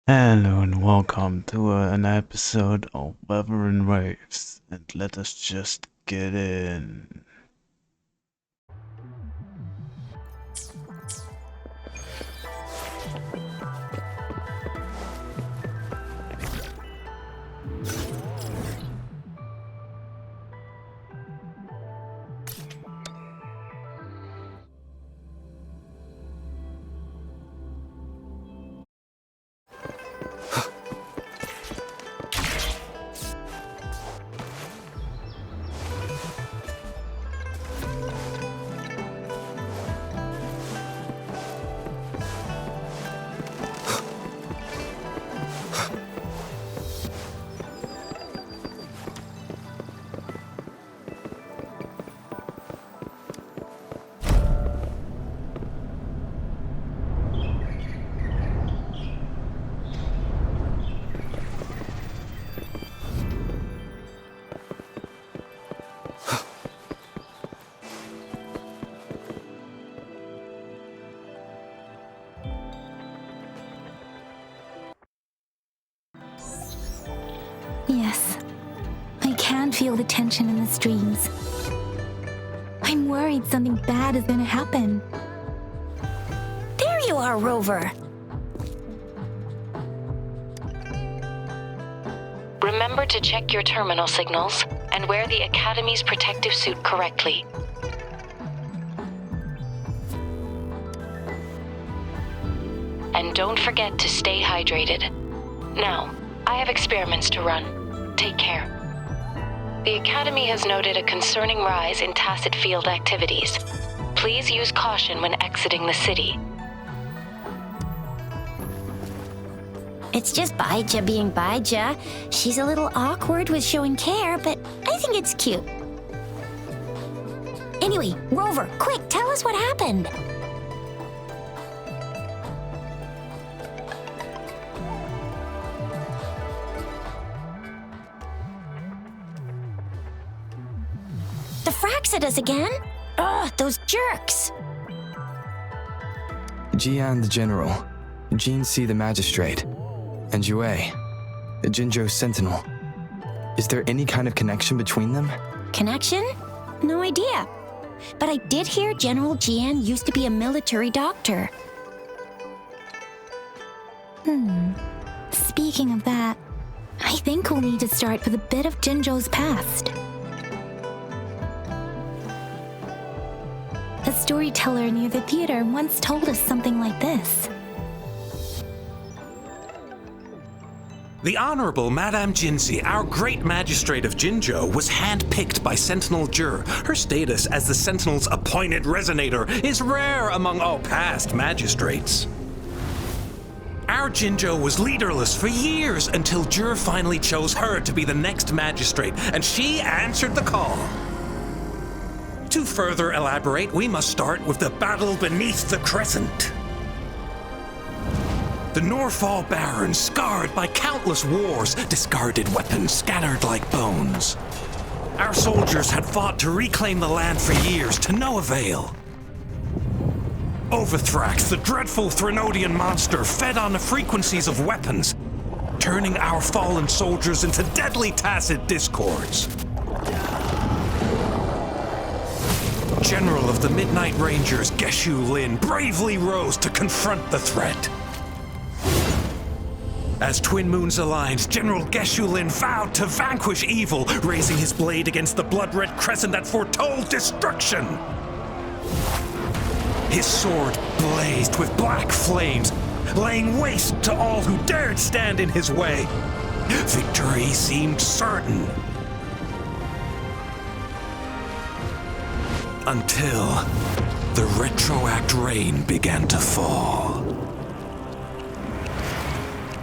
Hello and welcome to an episode of Wuthering Waves, and let us just get in. Yes, I can feel the tension in the streams. I'm worried something bad is gonna happen. There you are, Rover. Remember to check your terminal signals and wear the Academy's protective suit correctly. And don't forget to stay hydrated. Now, I have experiments to run. Take care. The Academy has noted a concerning rise in tacit field activities. Please use caution when exiting the city. It's just Baija being Baija. She's a little awkward with showing care, but I think it's cute. Anyway, Rover, quick, tell us what happened. The fracks at us again? Ugh, those jerks! Jian the General, Jin Si the Magistrate, and Yue, the Jinzhou Sentinel. Is there any kind of connection between them? Connection? No idea. But I did hear General Jian used to be a military doctor. Speaking of that, I think we'll need to start with a bit of Jinzhou's past. A storyteller near the theater once told us something like this. The Honorable Madame Jinzi, our great magistrate of Jinzhou, was handpicked by Sentinel Jur. Her status as the Sentinel's appointed resonator is rare among all past magistrates. Our Jinzhou was leaderless for years until Jur finally chose her to be the next magistrate, and she answered the call. To further elaborate, we must start with the battle beneath the crescent. The Norfall Barons, scarred by countless wars, discarded weapons scattered like bones. Our soldiers had fought to reclaim the land for years, to no avail. Overthrax, the dreadful Threnodian monster, fed on the frequencies of weapons, turning our fallen soldiers into deadly tacit discords. General of the Midnight Rangers, Geshu Lin, bravely rose to confront the threat. As Twin Moons aligned, General Geshu Lin vowed to vanquish evil, raising his blade against the blood-red crescent that foretold destruction. His sword blazed with black flames, laying waste to all who dared stand in his way. Victory seemed certain. Until the retroact rain began to fall.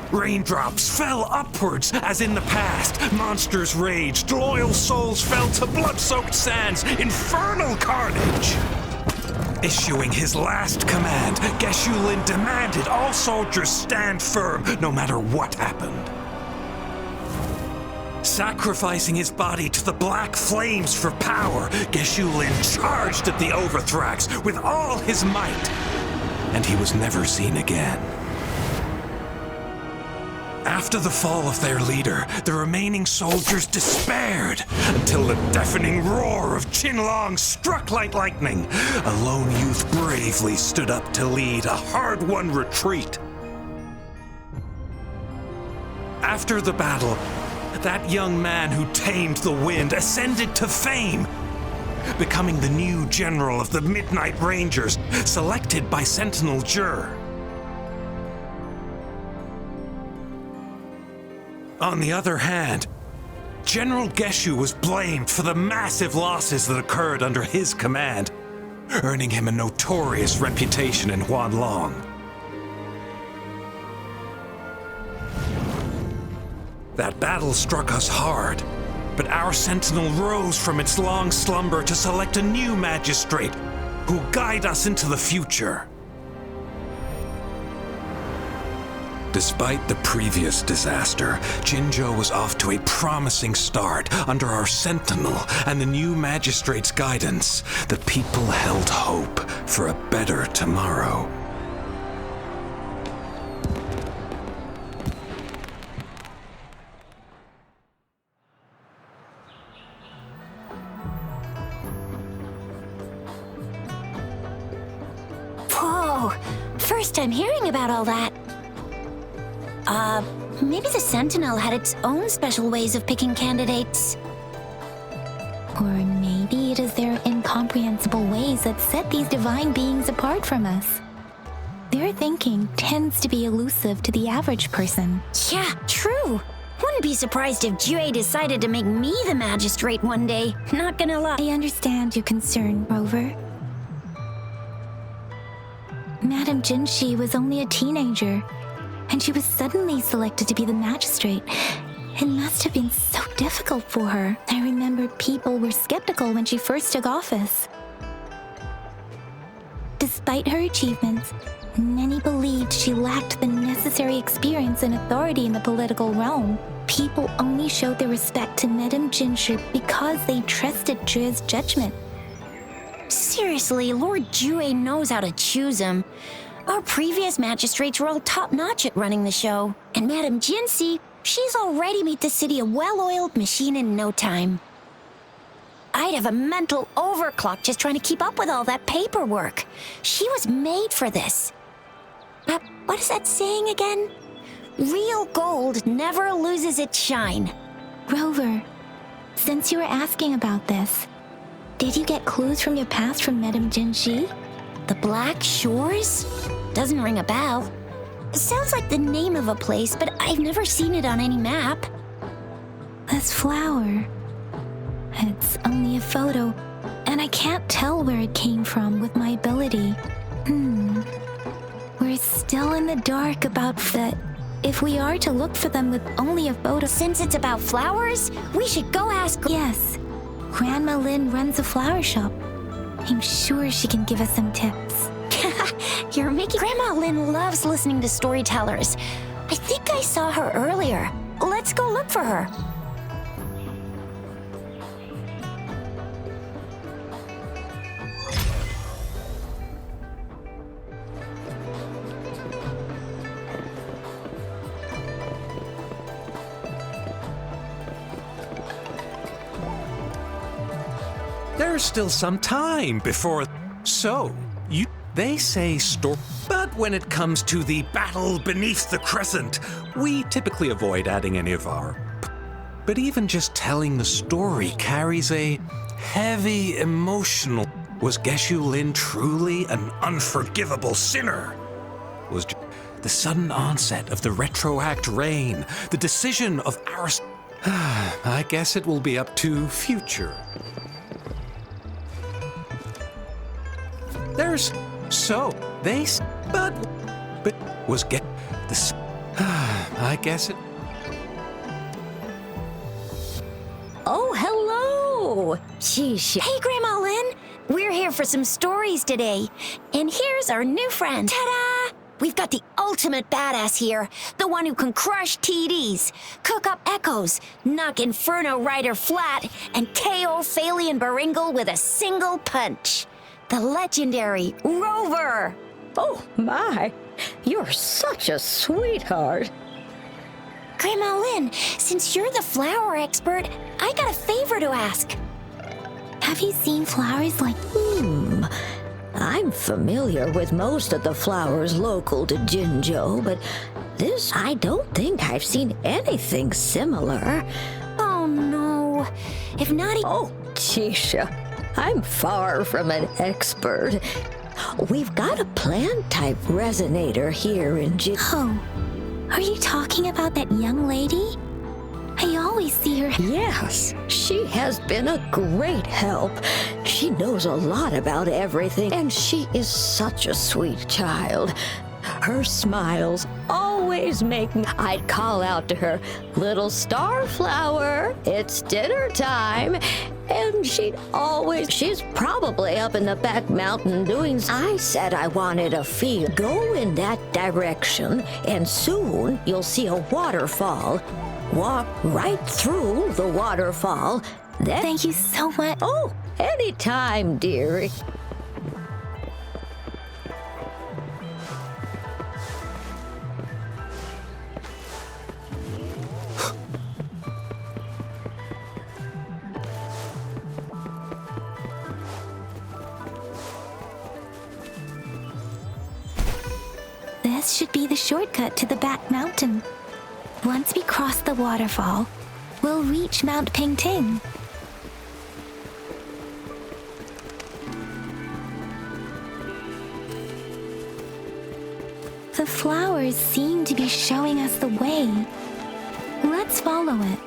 Raindrops fell upwards as in the past. Monsters raged, loyal souls fell to blood-soaked sands, infernal carnage. Issuing his last command, Geshu Lin demanded all soldiers stand firm no matter what happened. Sacrificing his body to the black flames for power, Geshu Lin charged at the Overthrax with all his might, and he was never seen again. After the fall of their leader, the remaining soldiers despaired until the deafening roar of Huanglong struck like lightning. A lone youth bravely stood up to lead a hard-won retreat. After the battle, that young man who tamed the wind ascended to fame, becoming the new general of the Midnight Rangers, selected by Sentinel Jur. On the other hand, General Geshu was blamed for the massive losses that occurred under his command, earning him a notorious reputation in Huanglong. That battle struck us hard, but our sentinel rose from its long slumber to select a new magistrate who'll guide us into the future. Despite the previous disaster, Jinzhou was off to a promising start under our sentinel and the new magistrate's guidance. The people held hope for a better tomorrow. Whoa, first time hearing about all that. Maybe the Sentinel had its own special ways of picking candidates. Or maybe it is their incomprehensible ways that set these divine beings apart from us. Their thinking tends to be elusive to the average person. Yeah, true. Wouldn't be surprised if Jue decided to make me the magistrate one day. Not gonna lie. I understand your concern, Rover. Madame Jinshi was only a teenager, and she was suddenly selected to be the magistrate. It must have been so difficult for her. I remember people were skeptical when she first took office. Despite her achievements, many believed she lacked the necessary experience and authority in the political realm. People only showed their respect to Madame Jinshi because they trusted Jue's judgment. Seriously, Lord Jue knows how to choose him. Our previous magistrates were all top-notch at running the show. And Madame Jinshi, she's already made the city a well-oiled machine in no time. I'd have a mental overclock just trying to keep up with all that paperwork. She was made for this. What is that saying again? Real gold never loses its shine. Rover, since you were asking about this, did you get clues from your past from Madame Jinshi? The Black Shores? Doesn't ring a bell. It sounds like the name of a place, but I've never seen it on any map. This flower. It's only a photo, and I can't tell where it came from with my ability. We're still in the dark about that. If we are to look for them with only a photo... Since it's about flowers, we should go ask... Yes. Grandma Lin runs a flower shop. I'm sure she can give us some tips. You're making... Grandma Lin loves listening to storytellers. I think I saw her earlier. Let's go look for her. There's still some time before... So, they say store... But when it comes to the battle beneath the crescent, we typically avoid adding any of our... But even just telling the story carries a heavy emotional... Was Geshu Lin truly an unforgivable sinner? Was the sudden onset of the retroact rain the decision of our... I guess it will be up to future. There's so they but was get this I guess it. Oh, hello. Sheesh. Hey, Grandma Lin. We're here for some stories today. And here's our new friend. Ta-da! We've got the ultimate badass here. The one who can crush TDs, cook up echoes, knock Inferno Rider flat, and KO Phalian Baringle with a single punch. The legendary Rover! Oh, my. You're such a sweetheart. Grandma Lin, since you're the flower expert, I got a favor to ask. Have you seen flowers like... I'm familiar with most of the flowers local to Jinzhou, but this, I don't think I've seen anything similar. Oh no. If not... Oh, Tisha, I'm far from an expert. We've got a plant-type resonator here in Oh, are you talking about that young lady? I always see her... Yes, she has been a great help. She knows a lot about everything, and she is such a sweet child. Her smiles always make me... I'd call out to her, "Little starflower, it's dinner time." And she'd always... She's probably up in the back mountain doing... I said I wanted a field. Go in that direction, and soon you'll see a waterfall. Walk right through the waterfall. Then... Thank you so much. Oh, anytime, dearie. This should be the shortcut to the back mountain. Once we cross the waterfall, we'll reach Mount Pingting. The flowers seem to be showing us the way. Let's follow it.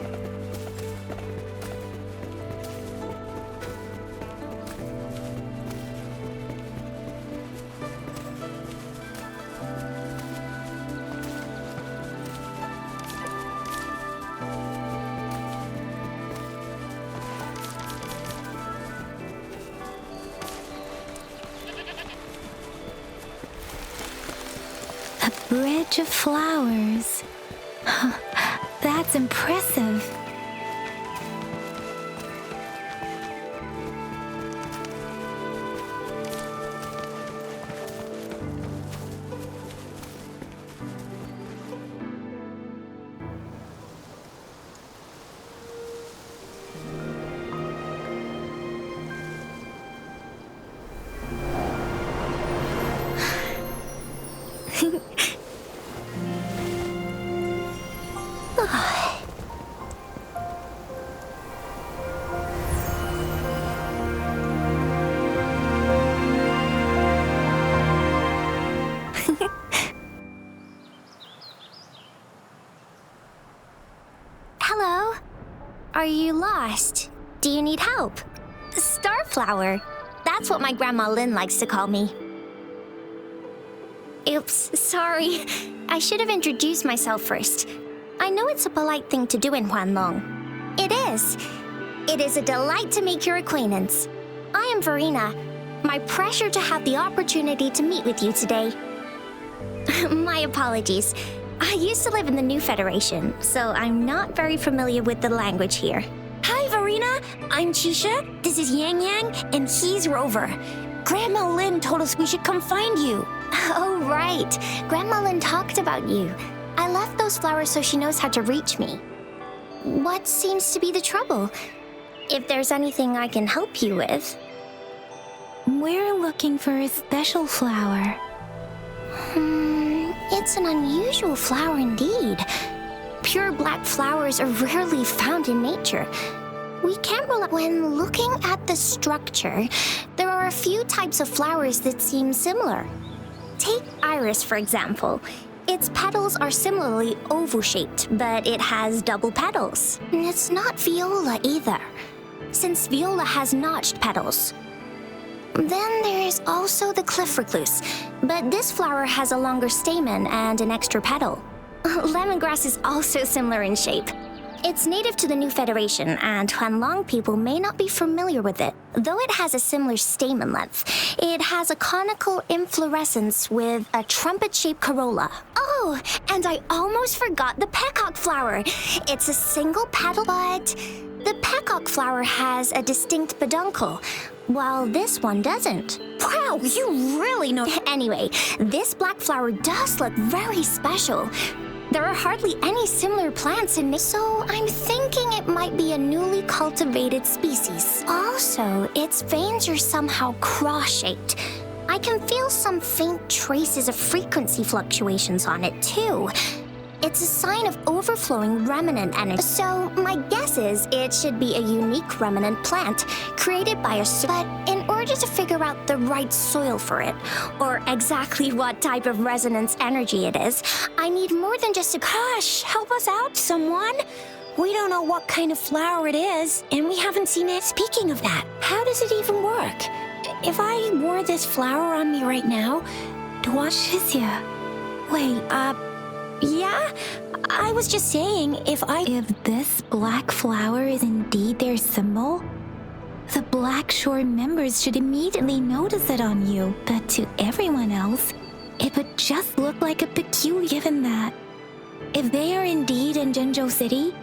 A bridge of flowers. That's impressive. Hello? Are you lost? Do you need help? Starflower. That's what my Grandma Lin likes to call me. Oops, sorry. I should have introduced myself first. I know it's a polite thing to do in Huanglong. It is. It is a delight to make your acquaintance. I am Verena. My pleasure to have the opportunity to meet with you today. My apologies. I used to live in the New Federation, so I'm not very familiar with the language here. Hi, Verena. I'm Chisha. This is Yang Yang, and he's Rover. Grandma Lin told us we should come find you. Oh, right. Grandma Lin talked about you. I left those flowers so she knows how to reach me. What seems to be the trouble? If there's anything I can help you with. We're looking for a special flower. It's an unusual flower indeed. Pure black flowers are rarely found in nature. We can't rule out. When looking at the structure, there are a few types of flowers that seem similar. Take iris, for example. Its petals are similarly oval-shaped, but it has double petals. It's not viola either, since viola has notched petals. Then there is also the cliff recluse, but this flower has a longer stamen and an extra petal. Lemongrass is also similar in shape. It's native to the New Federation, and Huanglong people may not be familiar with it. Though it has a similar stamen length, it has a conical inflorescence with a trumpet-shaped corolla. Oh, and I almost forgot the peacock flower. It's a single petal, but the peacock flower has a distinct peduncle, while this one doesn't. Wow, you really know. Anyway, this black flower does look very special. There are hardly any similar plants in nature, so I'm thinking it might be a newly cultivated species. Also, its veins are somehow cross-shaped. I can feel some faint traces of frequency fluctuations on it, too. It's a sign of overflowing remnant energy. So my guess is it should be a unique remnant plant created by but in order to figure out the right soil for it, or exactly what type of resonance energy it is, I need more than just a gosh, help us out, someone. We don't know what kind of flower it is, and we haven't seen it. Speaking of that, how does it even work? If I wore this flower on me right now, Shizia, wait, yeah? I was just saying, if this black flower is indeed their symbol, the Black Shore members should immediately notice it on you. But to everyone else, it would just look like a peculiar. Given that, if they are indeed in Jinzhou City,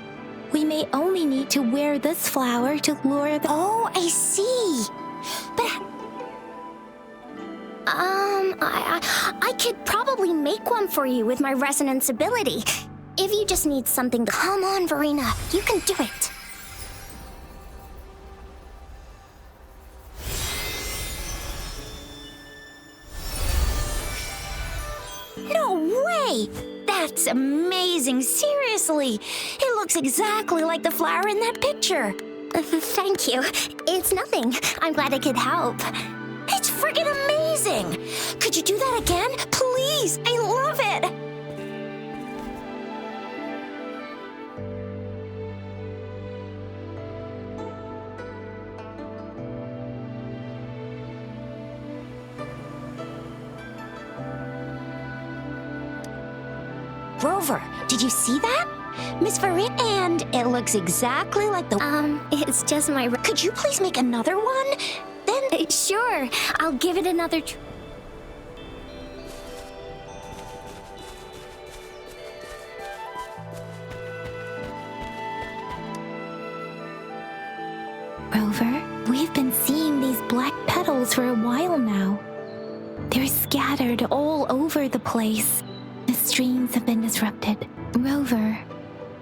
we may only need to wear this flower to lure the... Oh, I see. But... I could probably make one for you with my resonance ability. If you just need something to... Come on, Verena, you can do it. No way! That's amazing, seriously. It looks exactly like the flower in that picture. Thank you. It's nothing. I'm glad I could help. It's friggin' amazing! Could you do that again? Please! I love it! Rover, did you see that? Miss Verena, and it looks exactly like the... it's just my... Could you please make another one? Then... Sure, I'll give it another... Rover, we've been seeing these black petals for a while now. They're scattered all over the place. The streams have been disrupted. Rover.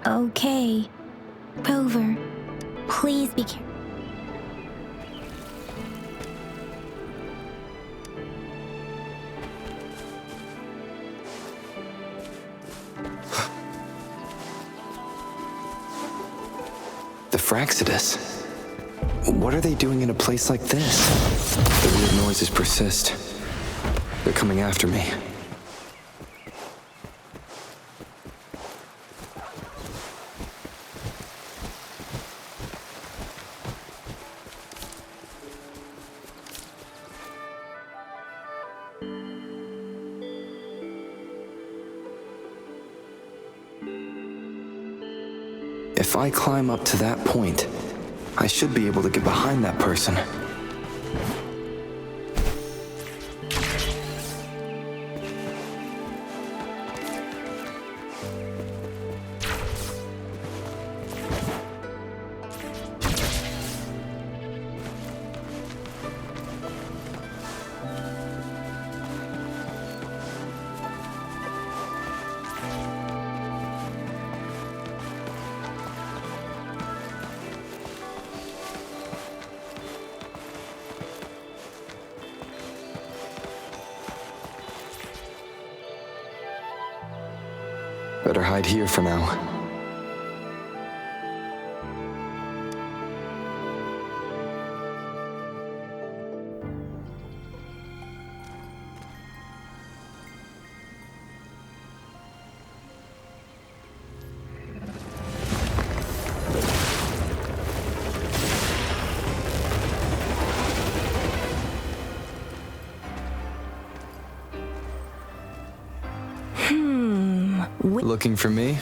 Okay. Rover, please be careful. The Fraxidus. What are they doing in a place like this? The weird noises persist. They're coming after me. If I climb up to that point, I should be able to get behind that person. Better hide here for now. Looking for me?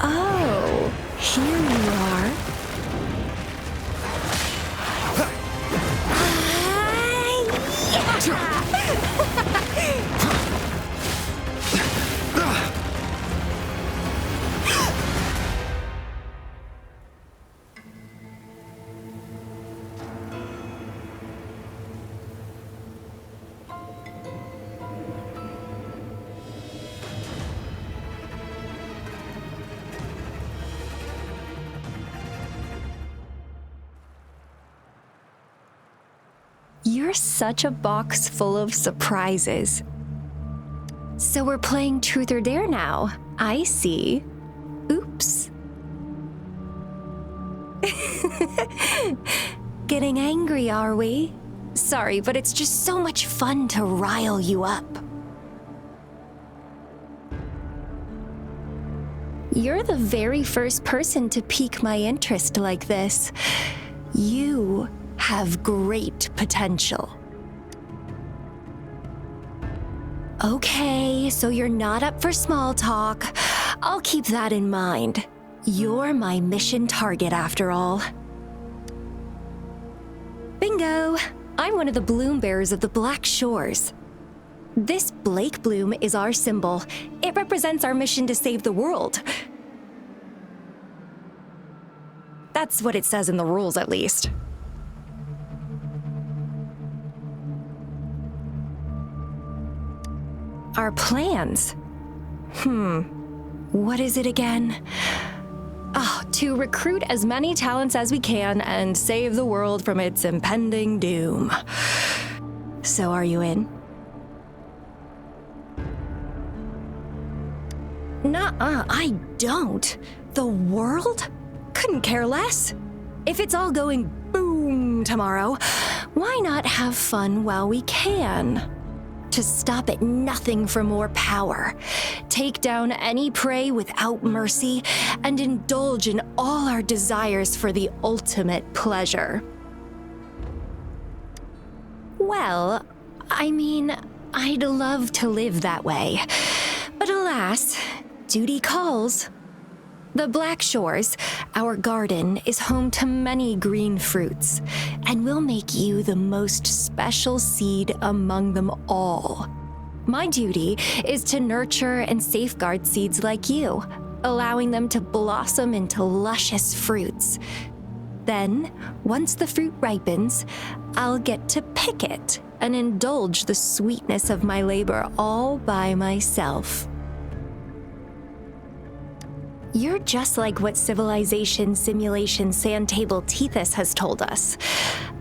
Oh, here you are. You're such a box full of surprises. So we're playing Truth or Dare now. I see. Oops. Getting angry, are we? Sorry, but it's just so much fun to rile you up. You're the very first person to pique my interest like this. You have great potential. Okay, so you're not up for small talk. I'll keep that in mind. You're my mission target after all. Bingo! I'm one of the bloom bearers of the Black Shores. This Blake bloom is our symbol. It represents our mission to save the world. That's what it says in the rules, at least. Our plans? What is it again? To recruit as many talents as we can and save the world from its impending doom. So are you in? Nuh-uh, I don't. The world? Couldn't care less. If it's all going boom tomorrow, why not have fun while we can? To stop at nothing for more power, take down any prey without mercy, and indulge in all our desires for the ultimate pleasure. Well, I mean, I'd love to live that way, but alas, duty calls. The Black Shores, our garden, is home to many green fruits, and will make you the most special seed among them all. My duty is to nurture and safeguard seeds like you, allowing them to blossom into luscious fruits. Then, once the fruit ripens, I'll get to pick it and indulge the sweetness of my labor all by myself. You're just like what Civilization Simulation Sandtable Tethys has told us.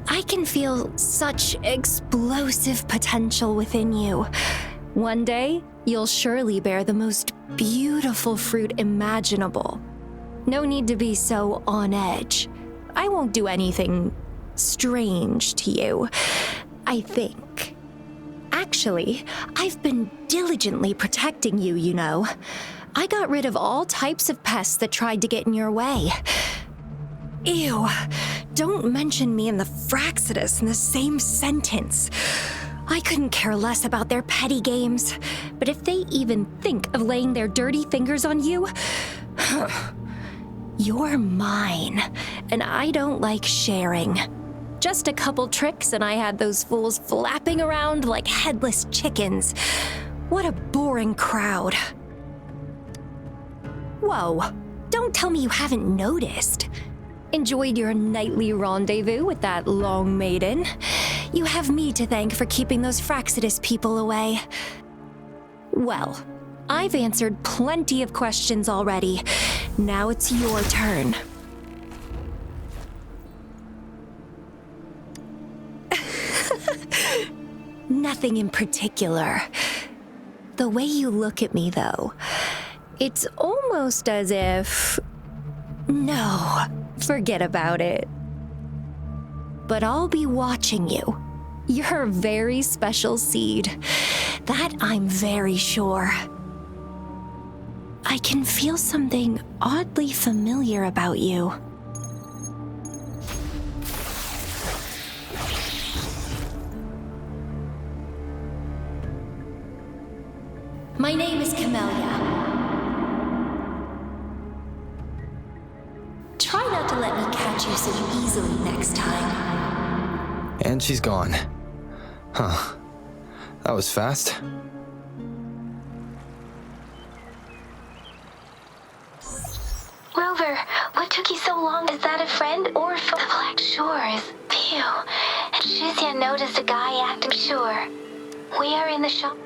I can feel such explosive potential within you. One day, you'll surely bear the most beautiful fruit imaginable. No need to be so on edge. I won't do anything strange to you, I think. Actually, I've been diligently protecting you, you know. I got rid of all types of pests that tried to get in your way. Ew, don't mention me and the Fraxidus in the same sentence. I couldn't care less about their petty games, but if they even think of laying their dirty fingers on you, you're mine, and I don't like sharing. Just a couple tricks and I had those fools flapping around like headless chickens. What a boring crowd. Whoa, don't tell me you haven't noticed. Enjoyed your nightly rendezvous with that long maiden. You have me to thank for keeping those Fraxidus people away. Well, I've answered plenty of questions already. Now it's your turn. Nothing in particular. The way you look at me, though, it's almost as if... No, forget about it. But I'll be watching you. You're a very special seed. That I'm very sure. I can feel something oddly familiar about you. My name is Camellia. Try not to let me catch you so easily next time. And she's gone. Huh. That was fast. Rover, what took you so long? Is that a friend or from the Black Shores? Phew. And Shizia noticed a guy acting sure. We are in the shop.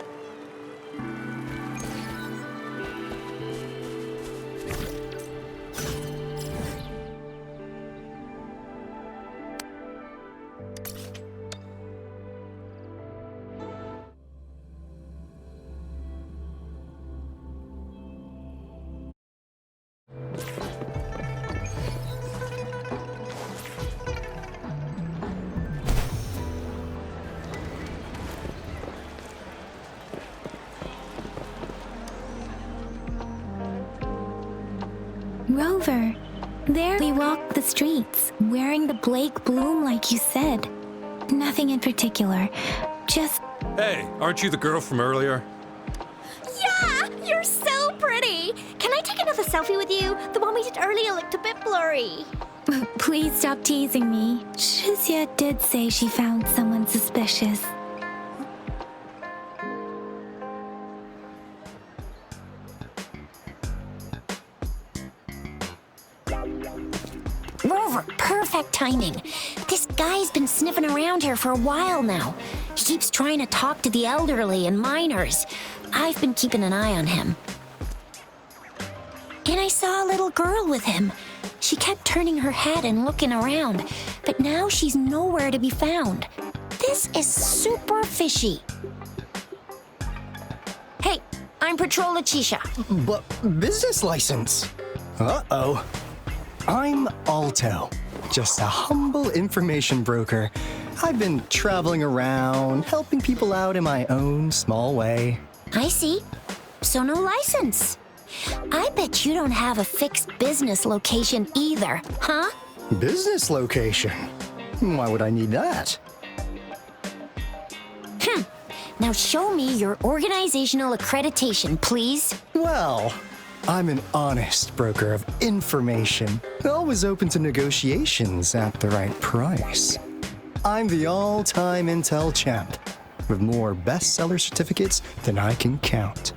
Rover, there we walked the streets, wearing the Blake bloom like you said. Nothing in particular, just... Hey, aren't you the girl from earlier? Yeah, you're so pretty. Can I take another selfie with you? The one we did earlier looked a bit blurry. Please stop teasing me. Shizia did say she found someone suspicious. Rover, perfect timing. This guy's been sniffing around here for a while now. He keeps trying to talk to the elderly and minors. I've been keeping an eye on him. And I saw a little girl with him. She kept turning her head and looking around, but now she's nowhere to be found. This is super fishy. Hey, I'm Patrol Letitia. But business license? Uh-oh. I'm Alto, just a humble information broker. I've been traveling around, helping people out in my own small way. I see. So no license. I bet you don't have a fixed business location either, huh? Business location? Why would I need that? Now show me your organizational accreditation, please. Well, I'm an honest broker of information, always open to negotiations at the right price. I'm the all-time Intel champ, with more bestseller certificates than I can count.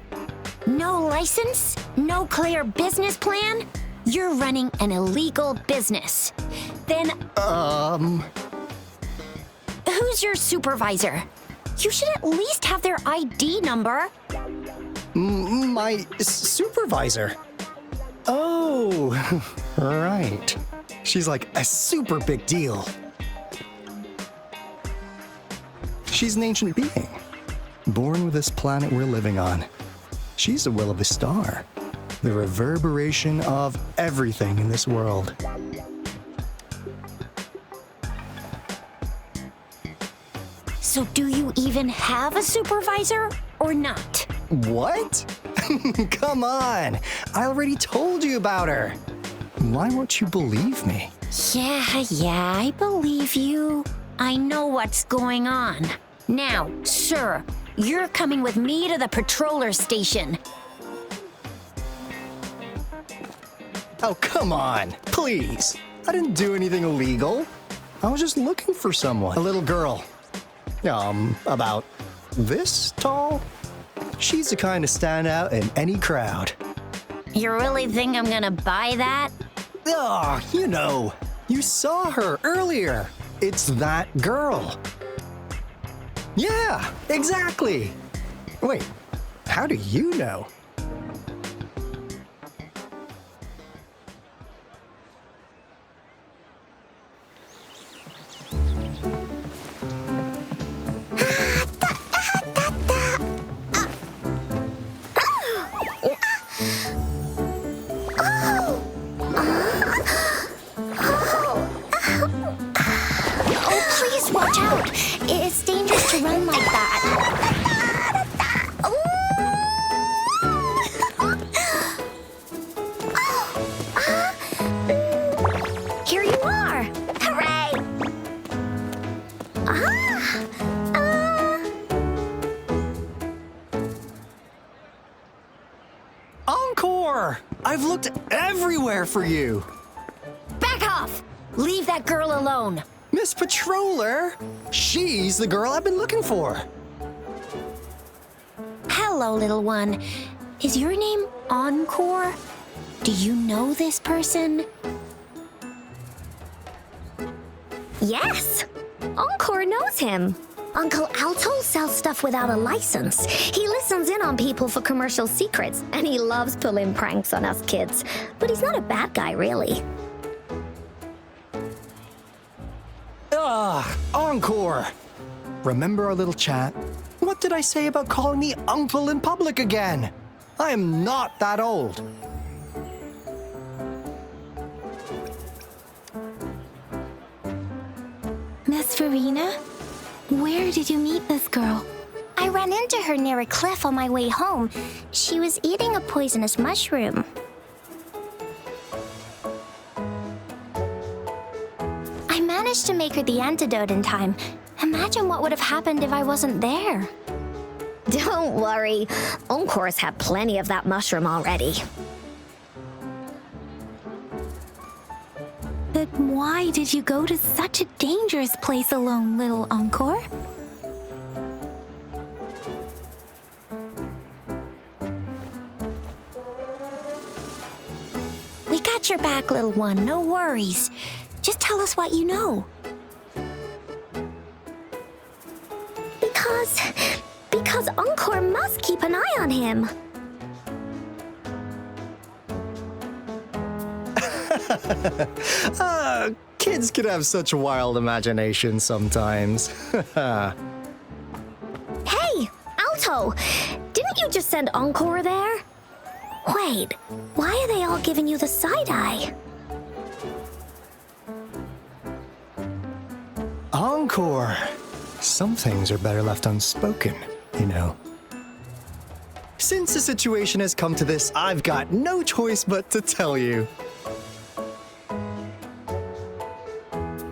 No license? No clear business plan? You're running an illegal business. Then, who's your supervisor? You should at least have their ID number. My supervisor? Oh, right. She's like a super big deal. She's an ancient being, born with this planet we're living on. She's the will of the star, the reverberation of everything in this world. So do you even have a supervisor or not? What? Come on! I already told you about her. Why won't you believe me? Yeah, I believe you. I know what's going on. Now, sir, you're coming with me to the patroller station. Oh, come on, please. I didn't do anything illegal. I was just looking for someone. A little girl. About this tall? She's the kind to stand out in any crowd. You really think I'm gonna buy that? Oh, you know, you saw her earlier. It's that girl. Yeah, exactly. Wait, how do you know? Watch out! It's dangerous to run like that. Here you are! Hooray! Encore! I've looked everywhere for you. Back off! Leave that girl alone. Miss Patroller, she's the girl I've been looking for. Hello, little one. Is your name Encore? Do you know this person? Yes, Encore knows him. Uncle Alto sells stuff without a license. He listens in on people for commercial secrets, and he loves pulling pranks on us kids. But he's not a bad guy, really. Encore! Remember our little chat? What did I say about calling me uncle in public again? I am not that old. Miss Farina? Where did you meet this girl? I ran into her near a cliff on my way home. She was eating a poisonous mushroom. I managed to make her the antidote in time. Imagine what would have happened if I wasn't there. Don't worry. Encore's had plenty of that mushroom already. But why did you go to such a dangerous place alone, little Encore? We got your back, little one. No worries. Just tell us what you know. Because Encore must keep an eye on him. Kids can have such wild imaginations sometimes. Hey, Alto! Didn't you just send Encore there? Wait, why are they all giving you the side eye? Encore! Some things are better left unspoken, you know. Since the situation has come to this, I've got no choice but to tell you.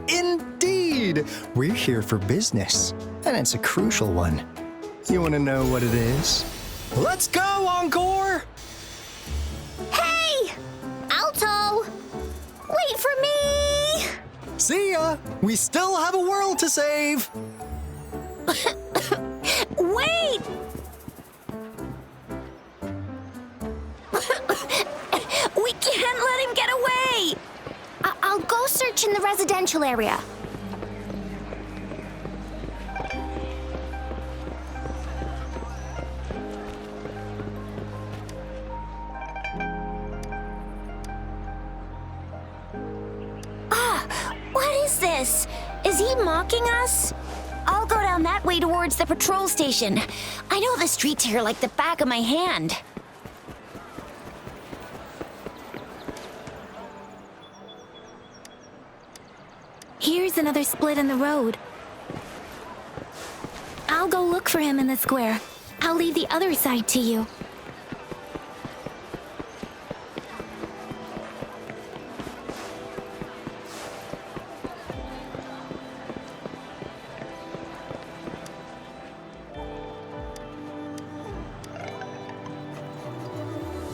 Indeed! We're here for business, and it's a crucial one. You want to know what it is? Let's go, Encore! Hey! Alto! Wait for me! See ya! We still have a world to save! Wait! We can't let him get away! I'll go search in the residential area. What is this? Is he mocking us? I'll go down that way towards the patrol station. I know the streets here like the back of my hand. Here's another split in the road. I'll go look for him in the square. I'll leave the other side to you.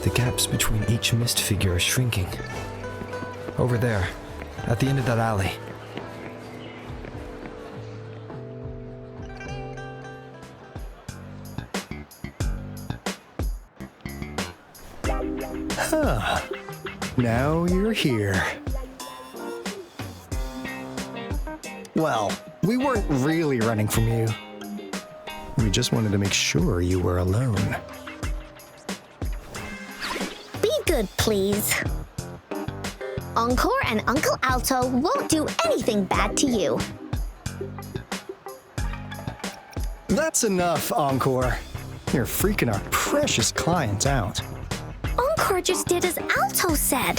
The gaps between each mist figure are shrinking. Over there, at the end of that alley. Huh. Now you're here. Well, we weren't really running from you. We just wanted to make sure you were alone. Be good, please. Encore and Uncle Alto won't do anything bad to you. That's enough, Encore. You're freaking our precious clients out. Encore just did as Alto said.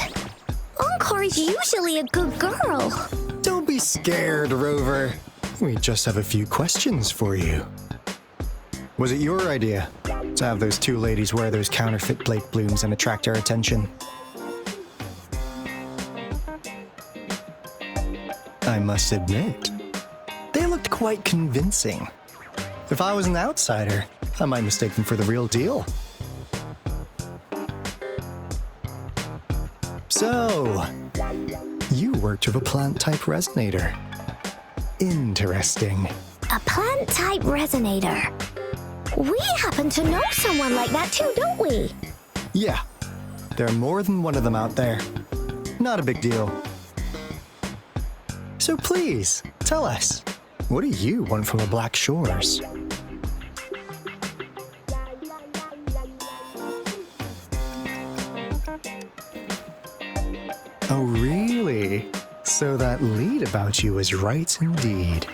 Encore is usually a good girl. Don't be scared, Rover. We just have a few questions for you. Was it your idea to have those two ladies wear those counterfeit Blake blooms and attract our attention? I must admit, they looked quite convincing. If I was an outsider, I might mistake them for the real deal. So, you worked with a plant-type resonator. Interesting. A plant-type resonator. We happen to know someone like that too, don't we? Yeah, there are more than one of them out there. Not a big deal. So please, tell us, what do you want from the Black Shores? Oh, really? So that lead about you is right indeed.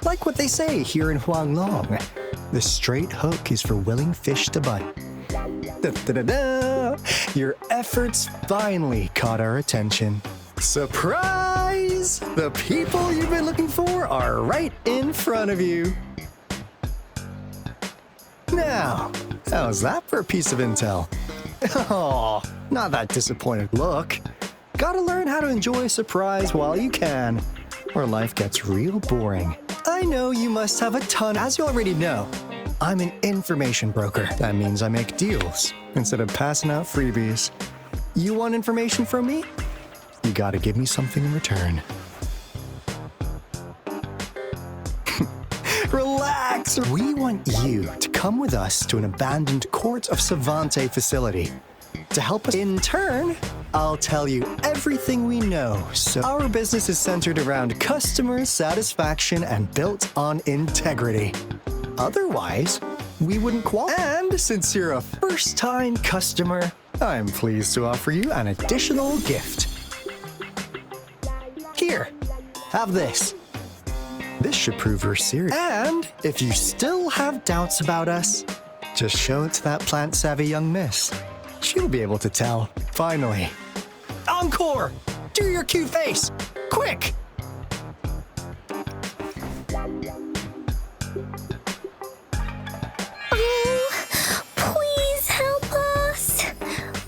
Like what they say here in Huanglong, the straight hook is for willing fish to bite. Da-da-da-da! Your efforts finally caught our attention. Surprise! is, the people you've been looking for are right in front of you. Now, how's that for a piece of intel? Oh, not that disappointed look. Gotta learn how to enjoy a surprise while you can, or life gets real boring. I know you must have a ton. As you already know, I'm an information broker. That means I make deals instead of passing out freebies. You want information from me? You gotta give me something in return. Relax! We want you to come with us to an abandoned Court of Savante facility to help us. In turn, I'll tell you everything we know. So our business is centered around customer satisfaction and built on integrity. Otherwise, we wouldn't qualify. And since you're a first-time customer, I'm pleased to offer you an additional gift. Here, have this. This should prove you're serious. And if you still have doubts about us, just show it to that plant-savvy young miss. She'll be able to tell. Finally. Encore! Do your cute face! Quick! Oh, please help us.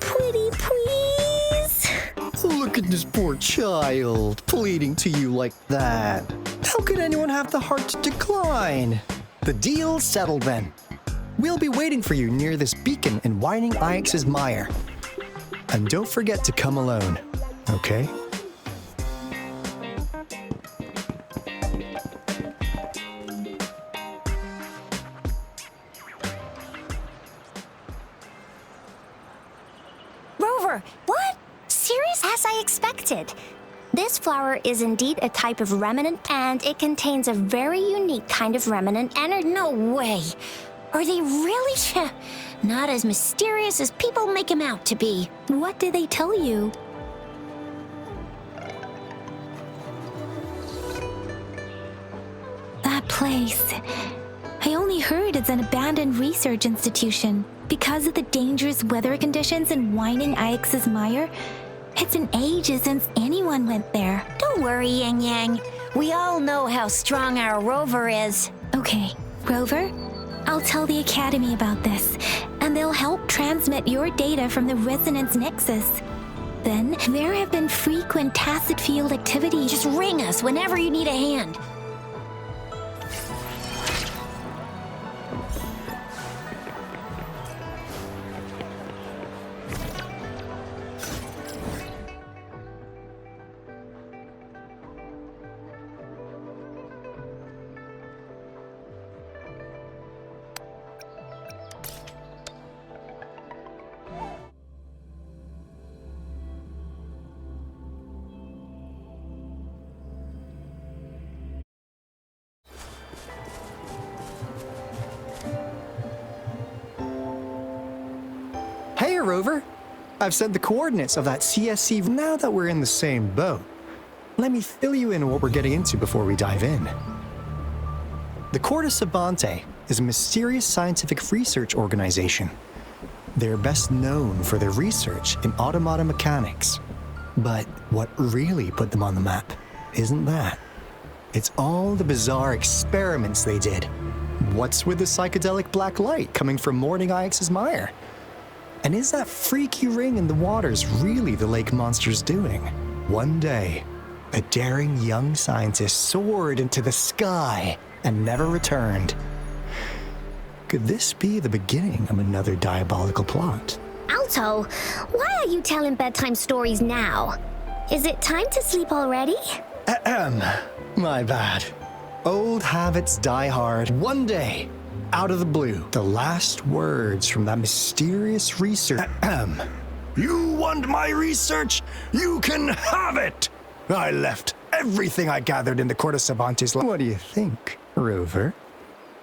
Pretty please. Look at this poor child, pleading to you like that. How could anyone have the heart to decline? The deal's settled then. We'll be waiting for you near this beacon in Whining Ix's mire. And don't forget to come alone, okay? Rover, what? Serious? As I expected. This flower is indeed a type of remnant, and it contains a very unique kind of remnant energy. No way. Are they really not as mysterious as people make them out to be? What did they tell you? That place. I only heard it's an abandoned research institution. Because of the dangerous weather conditions in Whining Ix's mire, it's been ages since anyone went there. Don't worry, Yang Yang. We all know how strong our Rover is. Okay, Rover, I'll tell the Academy about this, and they'll help transmit your data from the Resonance Nexus. Then, there have been frequent tacit field activity. Just ring us whenever you need a hand. Hey, Rover. I've sent the coordinates of that CSC. Now that we're in the same boat, let me fill you in on what we're getting into before we dive in. The Court of Savante is a mysterious scientific research organization. They're best known for their research in automata mechanics. But what really put them on the map isn't that. It's all the bizarre experiments they did. What's with the psychedelic black light coming from Morning Ix's mire? And is that freaky ring in the waters really the lake monster's doing? One day, a daring young scientist soared into the sky and never returned. Could this be the beginning of another diabolical plot? Alto, why are you telling bedtime stories now? Is it time to sleep already? My bad. Old habits die hard. One day, out of the blue, the last words from that mysterious research. You want my research? You can have it! I left everything I gathered in the Court of Savante's. What do you think, Rover?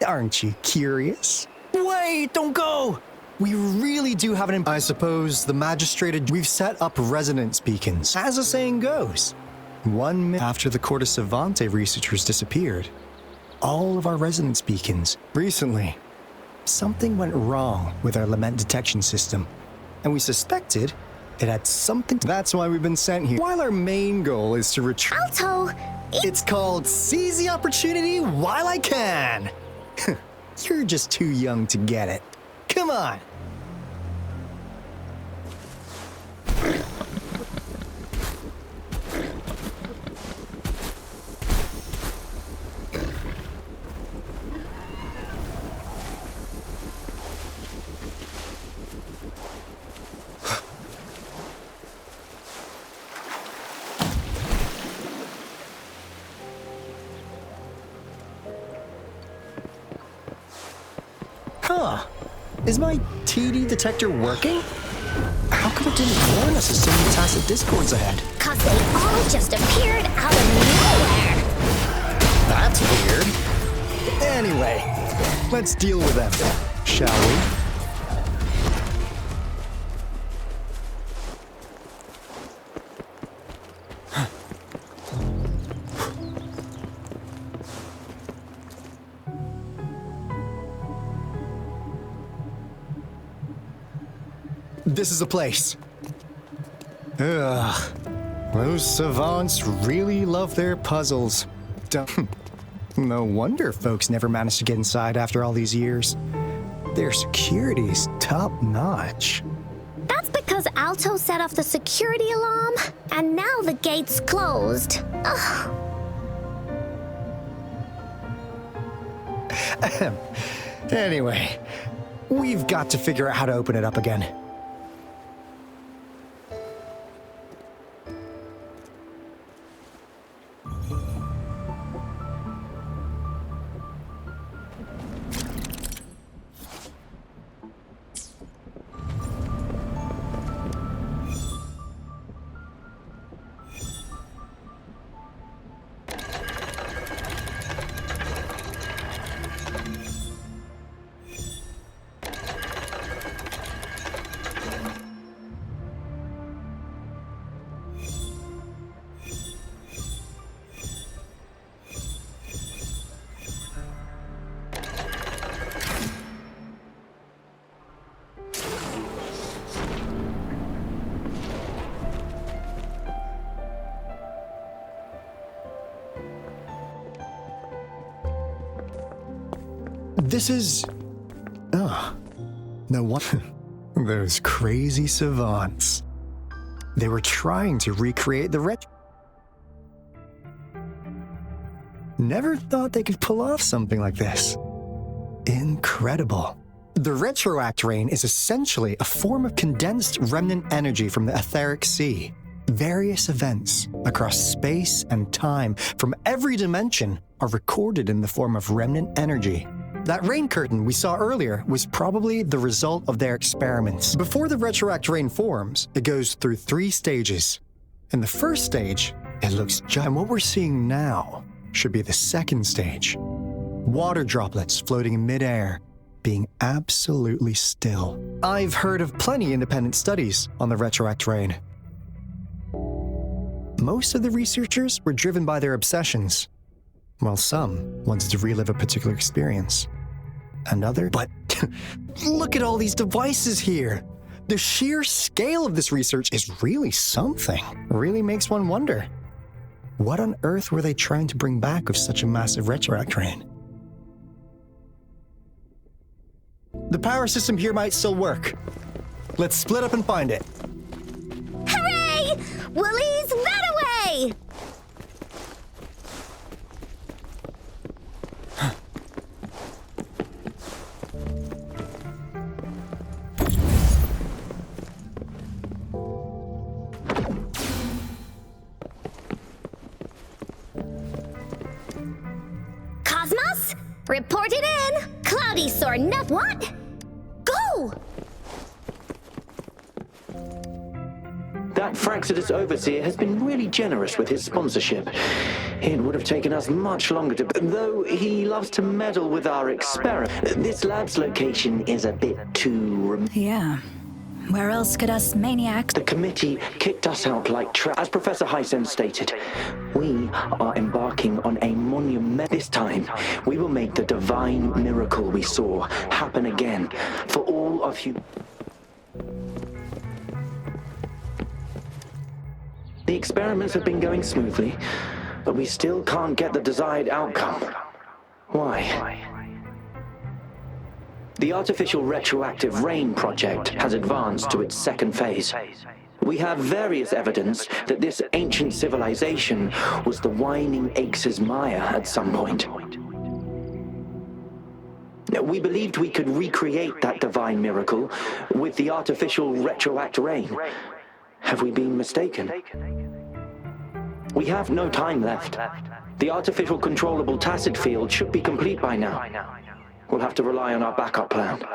Aren't you curious? Wait, don't go! We really do have I suppose the magistrate. We've set up resonance beacons. As the saying goes, 1 minute after the Court of Savante researchers disappeared, all of our resonance beacons. Recently, something went wrong with our lament detection system, and we suspected It had something to... That's why we've been sent here. While our main goal is to retrieve... Alto! It's called Seize the Opportunity While I Can! You're just too young to get it. Come on! Huh. Is my TD detector working? How come it didn't warn us of so many tacit discords ahead? 'Cause they all just appeared out of nowhere. That's weird. Anyway, let's deal with them, shall we? This is the place. Ugh. Those savants really love their puzzles. No wonder folks never managed to get inside after all these years. Their security's top-notch. That's because Alto set off the security alarm, and now the gate's closed. Ugh. Anyway, we've got to figure out how to open it up again. This is... no wonder. Those crazy savants. They were trying to recreate the Never thought they could pull off something like this. Incredible. The retroact rain is essentially a form of condensed remnant energy from the etheric sea. Various events across space and time from every dimension are recorded in the form of remnant energy. That rain curtain we saw earlier was probably the result of their experiments. Before the retroact rain forms, it goes through 3 stages. In the first stage, it looks and what we're seeing now should be the second stage. Water droplets floating in midair, being absolutely still. I've heard of plenty independent studies on the retroact rain. Most of the researchers were driven by their obsessions, while some wanted to relive a particular experience. But look at all these devices here. The sheer scale of this research is really something. Really makes one wonder. What on earth were they trying to bring back with such a massive retroact rain? The power system here might still work. Let's split up and find it. Hooray! Woolies that away! Cosmos, report it in. Cloudy saw nothing. What? Go! That Fraxidus overseer has been really generous with his sponsorship. It would have taken us much longer to... Though he loves to meddle with our experiment. This lab's location is a bit too... Yeah. Where else could us maniacs... The committee kicked us out like trash. As Professor Hysen stated, we are embarking on a monument. This time, we will make the divine miracle we saw happen again for all of you. The experiments have been going smoothly, but we still can't get the desired outcome. Why? The artificial retroactive rain project has advanced to its second phase. We have various evidence that this ancient civilization was the Whining Aches' Maya at some point. We believed we could recreate that divine miracle with the artificial retroact rain. Have we been mistaken? We have no time left. The artificial controllable tacit field should be complete by now. We'll have to rely on our backup plan.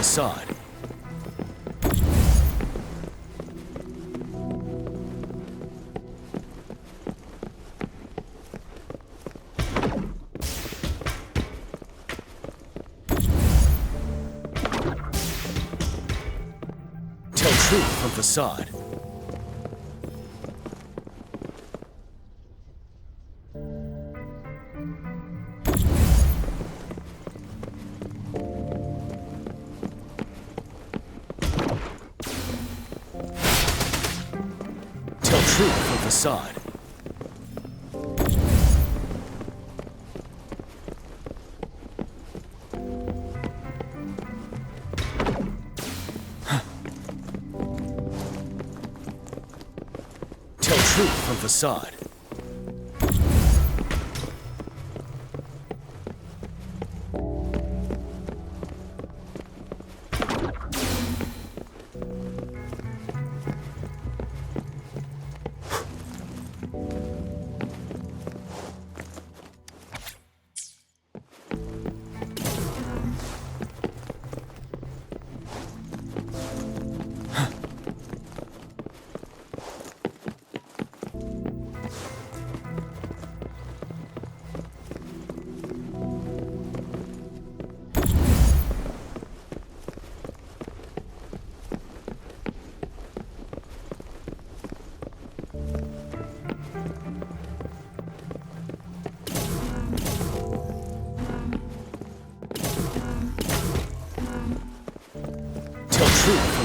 Facade. Tell truth from facade. Facade. Tell truth from facade.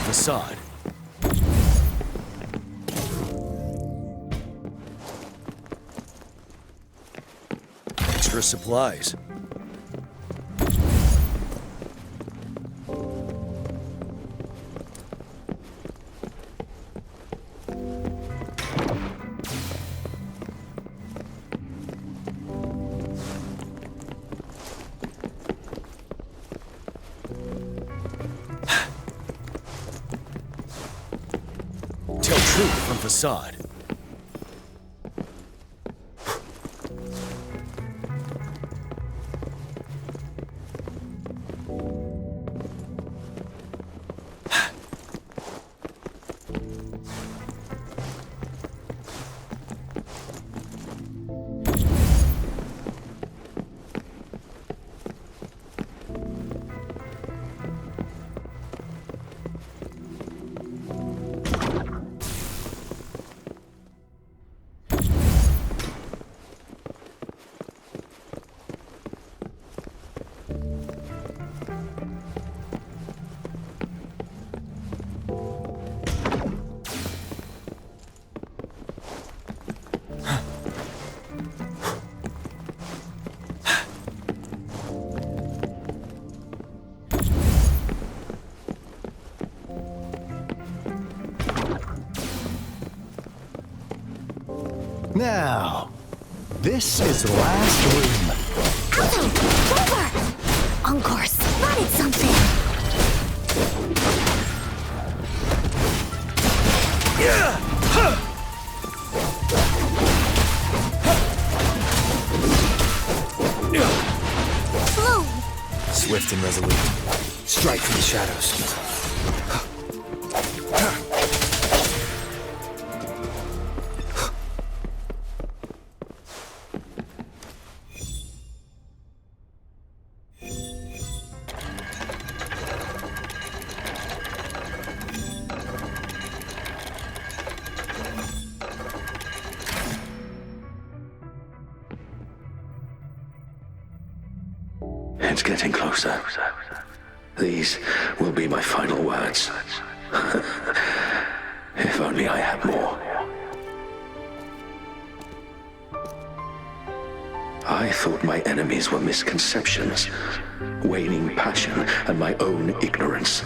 Facade. Extra supplies. Facade. Now, This is the last room. Alto! Rover! Encore spotted something! Flow! Swift and resolute. Strike from the shadows. It's getting closer. These will be my final words. If only I had more. I thought my enemies were misconceptions, waning passion, and my own ignorance.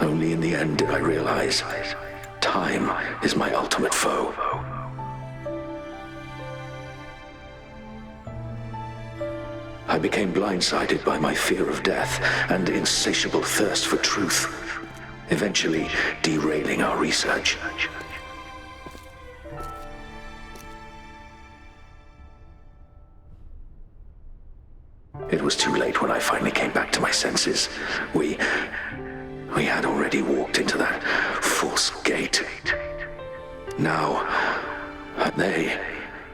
Only in the end did I realize time is my ultimate foe. I became blindsided by my fear of death and insatiable thirst for truth, eventually derailing our research. It was too late when I finally came back to my senses. We had already walked into that false gate. Now, they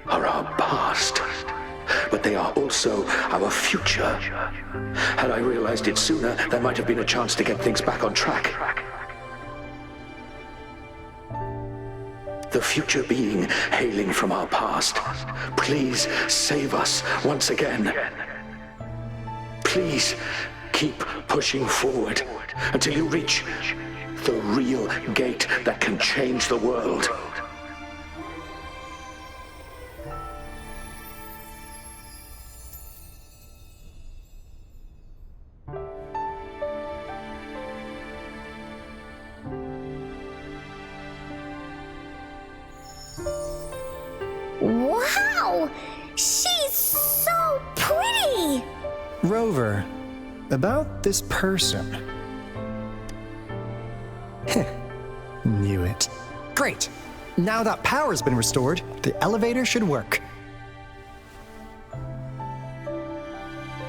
are our past. But they are also our future. Had I realized it sooner, there might have been a chance to get things back on track. The future being hailing from our past, please save us once again. Please keep pushing forward until you reach the real gate that can change the world. Wow! She's so pretty! Rover, about this person. Knew it. Great! Now that power's been restored, the elevator should work.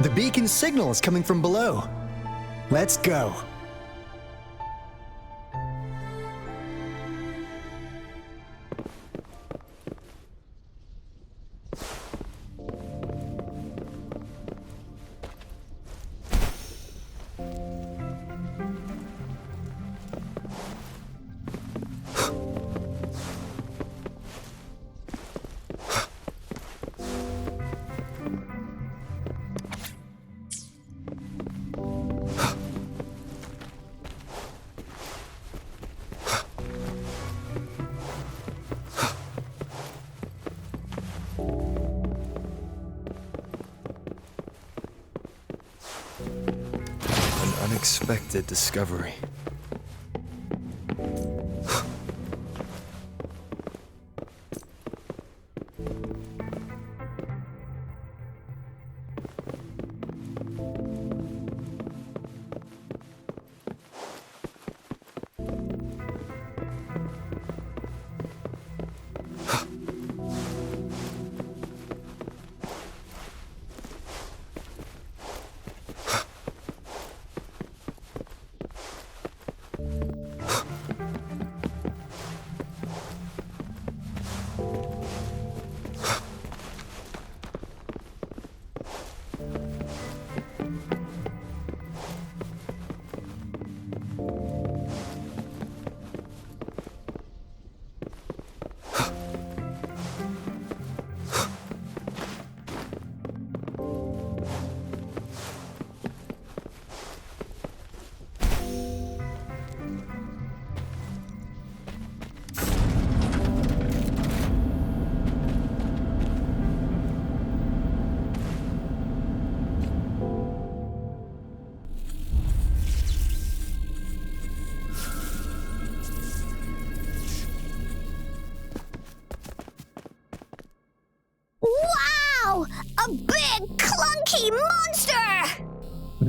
The beacon signal is coming from below. Let's go. Unexpected discovery.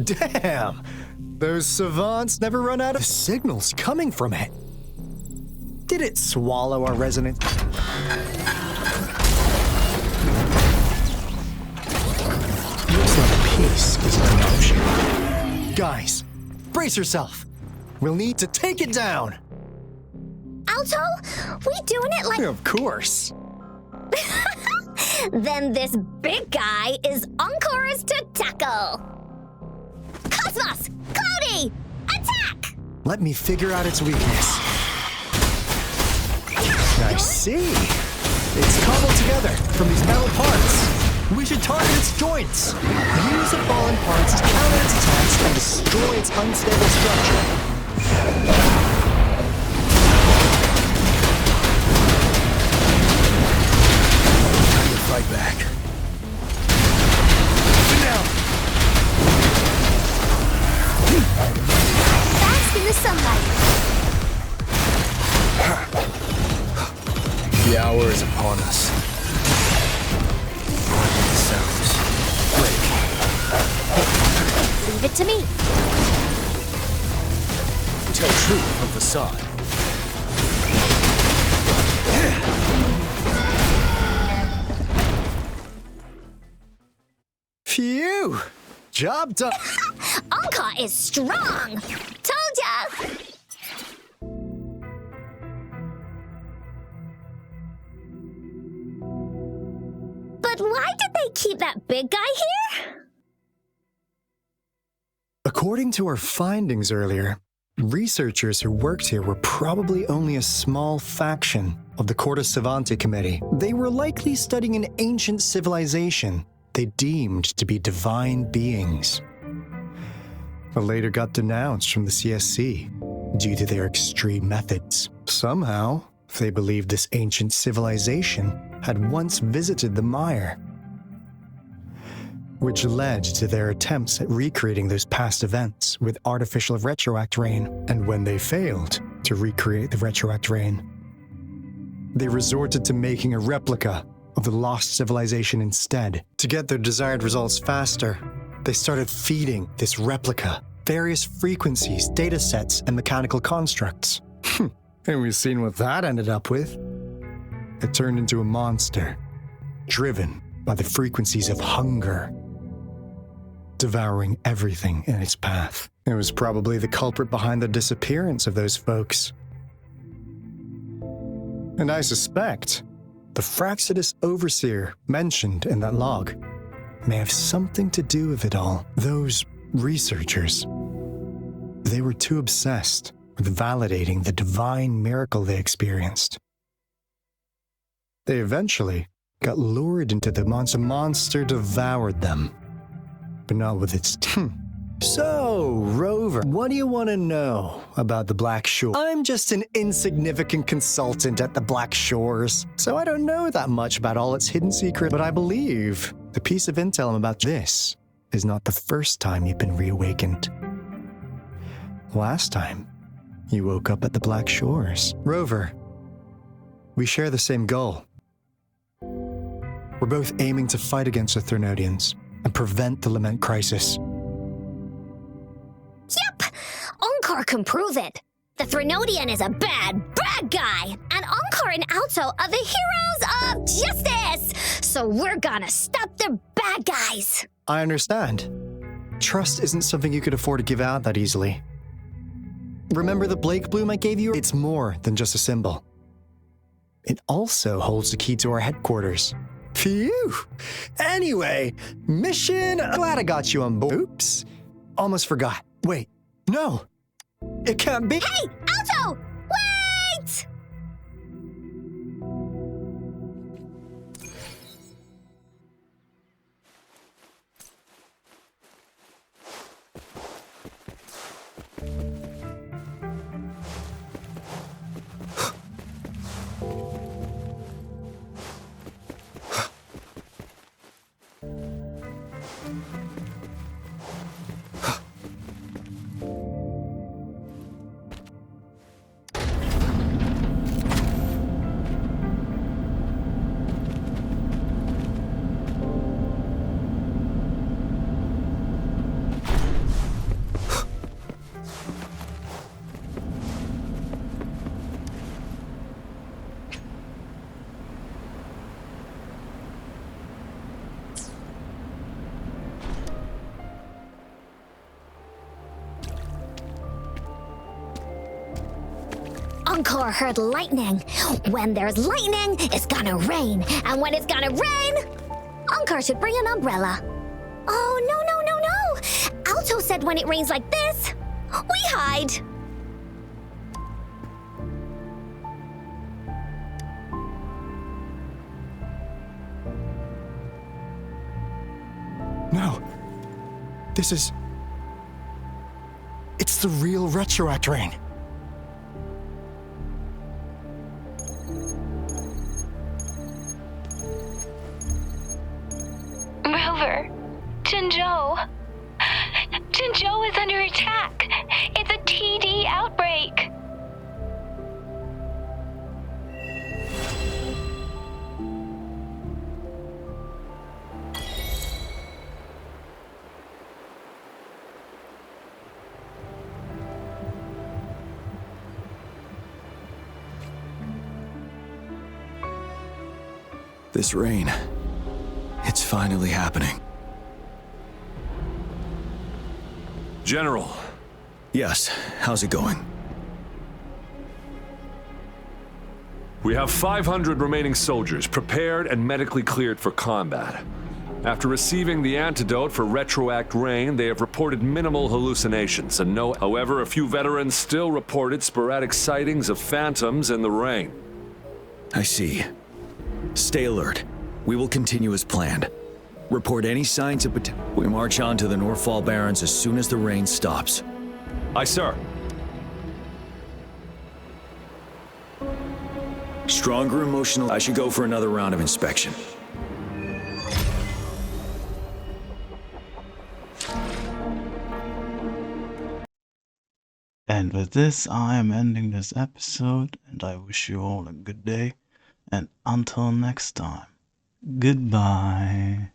Damn! Those savants never run out of signals coming from it. Did it swallow our resonance? Looks like peace is an option. Guys, brace yourself. We'll need to take it down. Alto, we doing it like... Of course. Then this big guy is Encore's to tackle. Cosmos! Cloudy! Attack! Let me figure out its weakness. I see. It's cobbled together from these metal parts. We should target its joints. Use the fallen parts to counter its attacks and destroy its unstable structure. Time to fight back. Now! Bask in the sunlight. The hour is upon us. Sounds. Break. Leave it to me. Tell truth from facade. Phew! Job done. Encore is strong. Told ya. But why did they keep that big guy here? According to our findings earlier, researchers who worked here were probably only a small faction of the Corte Savante Committee. They were likely studying an ancient civilization they deemed to be divine beings, but later got denounced from the CSC due to their extreme methods. Somehow, they believed this ancient civilization had once visited the mire, which led to their attempts at recreating those past events with artificial retroact rain. And when they failed to recreate the retroact rain, they resorted to making a replica of the lost civilization instead. To get their desired results faster, they started feeding this replica various frequencies, data sets, and mechanical constructs. And we've seen what that ended up with. It turned into a monster, driven by the frequencies of hunger, devouring everything in its path. It was probably the culprit behind the disappearance of those folks. And I suspect the Fraxidus Overseer mentioned in that log may have something to do with it all. Those researchers, they were too obsessed with validating the divine miracle they experienced. They eventually got lured into the monster. Monster devoured them, but not with its So, Rover, what do you want to know about the Black Shore? I'm just an insignificant consultant at the Black Shores, so I don't know that much about all its hidden secrets, but I believe the piece of intel I'm about this is not the first time you've been reawakened. Last time, you woke up at the Black Shores. Rover, we share the same goal. We're both aiming to fight against the Threnodians and prevent the Lament Crisis. Yep! Encore can prove it. The Threnodian is a bad, bad guy, and Encore and Alto are the heroes of justice! So we're gonna stop the bad guys! I understand. Trust isn't something you could afford to give out that easily. Remember the Blake Bloom I gave you? It's more than just a symbol. It also holds the key to our headquarters. Phew! Anyway, mission... Glad I got you on board. Oops. Almost forgot. Wait, no. It can't be... Hey, Alto! Wait! Encore heard lightning. When there's lightning, it's gonna rain. And when it's gonna rain, Encore should bring an umbrella. Oh, no. Alto said when it rains like this, we hide. No. This is... It's the real Retroact rain. Rover, Jinzhou. Jinzhou is under attack. It's a TD outbreak. This rain, it's finally happening. General. Yes, how's it going? We have 500 remaining soldiers prepared and medically cleared for combat. After receiving the antidote for Retroact Rain, they have reported minimal hallucinations and no. However, a few veterans still reported sporadic sightings of phantoms in the rain. I see. Stay alert. We will continue as planned. Report any signs of We march on to the Northfall Barrens as soon as the rain stops. Aye, sir. Stronger emotional. I should go for another round of inspection. And with this, I am ending this episode, and I wish you all a good day, and until next time, goodbye.